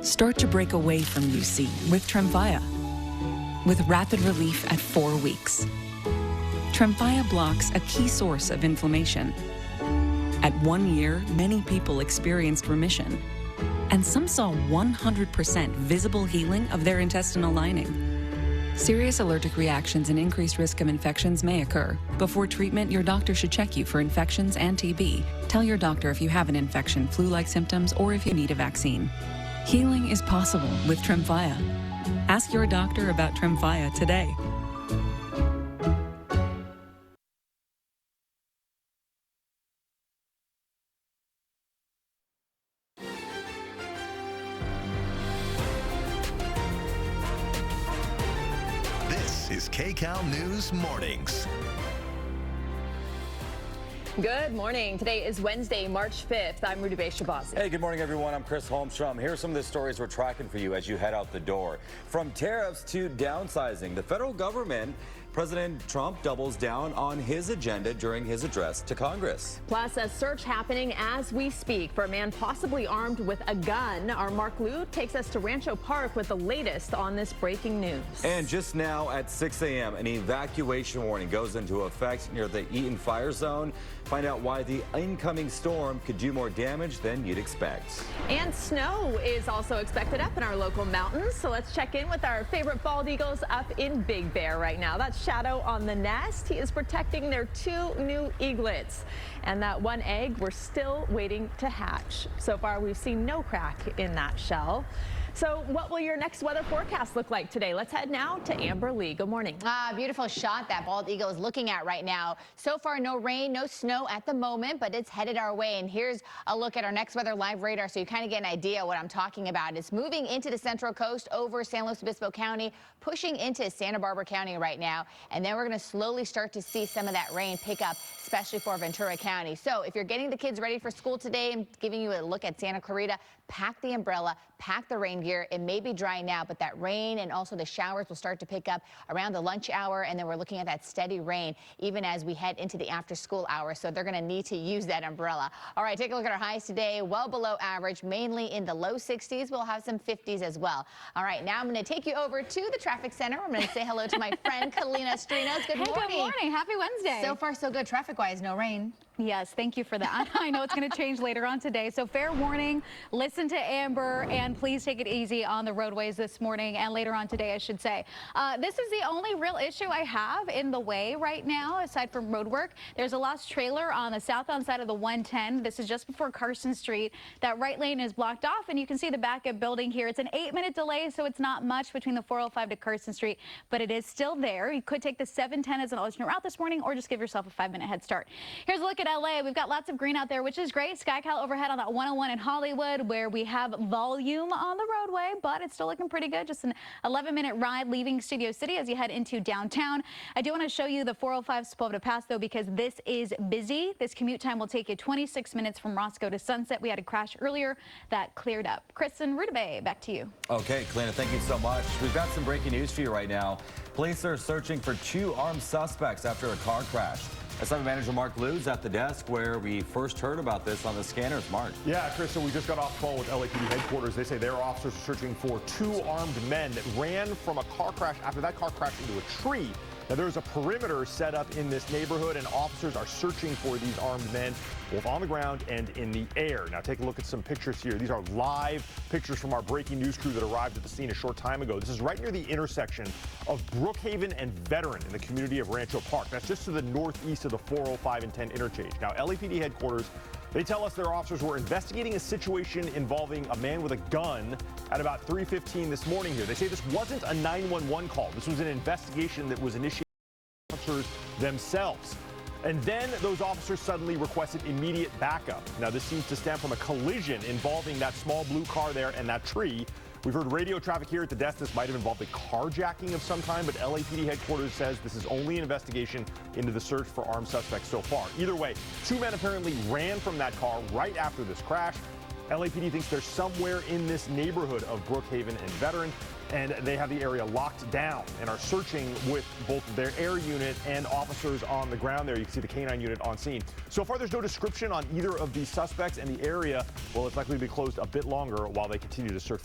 Start to break away from UC with Tremfya, with rapid relief at 4 weeks. Tremfya blocks a key source of inflammation. At 1 year, many people experienced remission, and some saw 100% visible healing of their intestinal lining. Serious allergic reactions and increased risk of infections may occur. Before treatment, your doctor should check you for infections and TB. Tell your doctor if you have an infection, flu-like symptoms, or if you need a vaccine. Healing is possible with Tremfya. Ask your doctor about Tremfya today. This is KCAL News Mornings. Good morning. Today is Wednesday, March 5th. I'm Rudy Shabazi. Hey, good morning, everyone. I'm Chris Holmstrom. Here are some of the stories we're tracking for you as you head out the door. From tariffs to downsizing, the federal government, President Trump doubles down on his agenda during his address to Congress. Plus, a search happening as we speak for a man possibly armed with a gun. Our Mark Liu takes us to Rancho Park with the latest on this breaking news. And just now at 6 a.m., an evacuation warning goes into effect near the Eaton fire zone. Find out why the incoming storm could do more damage than you'd expect. And snow is also expected up in our local mountains. So let's check in with our favorite bald eagles up in Big Bear right now. That's Shadow on the nest. He is protecting their 2 new eaglets. And that 1 egg, we're still waiting to hatch. So far, we've seen no crack in that shell. So what will your next weather forecast look like today? Let's head now to Amber Lee. Good morning. Beautiful shot that bald eagle is looking at right now. So far, no rain, no snow at the moment, but it's headed our way. And here's a look at our next weather live radar so you kind of get an idea what I'm talking about. It's moving into the Central Coast over San Luis Obispo County, pushing into Santa Barbara County right now. And then we're going to slowly start to see some of that rain pick up, especially for Ventura County. So if you're getting the kids ready for school today, I'm giving you a look at Santa Clarita. Pack the umbrella, pack the rain gear. It may be dry now, but that rain and also the showers will start to pick up around the lunch hour. And then we're looking at that steady rain even as we head into the after school hour. So they're going to need to use that umbrella. All right, take a look at our highs today. Well below average, mainly in the low 60s. We'll have some 50s as well. All right, now I'm going to take you over to the traffic center. I'm going to say hello to my friend Kalina Strinos. Good morning. Good morning. Happy Wednesday. So far, so good traffic-wise. No rain. Yes, thank you for that. I know it's going to change later on today. So fair warning, listen to Amber, and please take it easy on the roadways this morning and later on today, I should say. This is the only real issue I have in the way right now, aside from road work. There's a lost trailer on the southbound side of the 110. This is just before Carson Street. That right lane is blocked off, and you can see the backup building here. It's an 8-minute delay, so it's not much between the 405 to Carson Street, but it is still there. You could take the 710 as an alternate route this morning, or just give yourself a 5-minute head start. Here's a look at LA. We've got lots of green out there, which is great. SkyCal overhead on that 101 in Hollywood, where we have volume on the roadway, but it's still looking pretty good. Just an 11-minute ride leaving Studio City as you head into downtown. I do want to show you the 405 Sepulveda Pass, though, because this is busy. This commute time will take you 26 minutes from Roscoe to Sunset. We had a crash earlier that cleared up. Chris and Rudabay, back to you. Okay, Kalina, thank you so much. We've got some breaking news for you right now. Police are searching for 2 armed suspects after a car crash. Assignment Manager Mark Liu's at the desk where we first heard about this on the scanners. Mark. Yeah, Chris, so we just got off the phone with LAPD headquarters. They say their officers are searching for 2 armed men that ran from a car crash after that car crashed into a tree. Now, there's a perimeter set up in this neighborhood, and officers are searching for these armed men, both on the ground and in the air. Now, take a look at some pictures here. These are live pictures from our breaking news crew that arrived at the scene a short time ago. This is right near the intersection of Brookhaven and Veteran in the community of Rancho Park. That's just to the northeast of the 405 and 10 interchange. Now, LAPD headquarters, they tell us their officers were investigating a situation involving a man with a gun at about 3:15 this morning here. They say this wasn't a 911 call. This was an investigation that was initiated by officers themselves. And then those officers suddenly requested immediate backup. Now, this seems to stem from a collision involving that small blue car there and that tree. We've heard radio traffic here at the desk. This might have involved a carjacking of some kind, but LAPD headquarters says this is only an investigation into the search for armed suspects so far. Either way, 2 men apparently ran from that car right after this crash. LAPD thinks they're somewhere in this neighborhood of Brookhaven and Veteran, and they have the area locked down and are searching with both their air unit and officers on the ground there. You can see the K9 unit on scene. So far, there's no description on either of these suspects, and the area, well, it's likely to be closed a bit longer while they continue to search.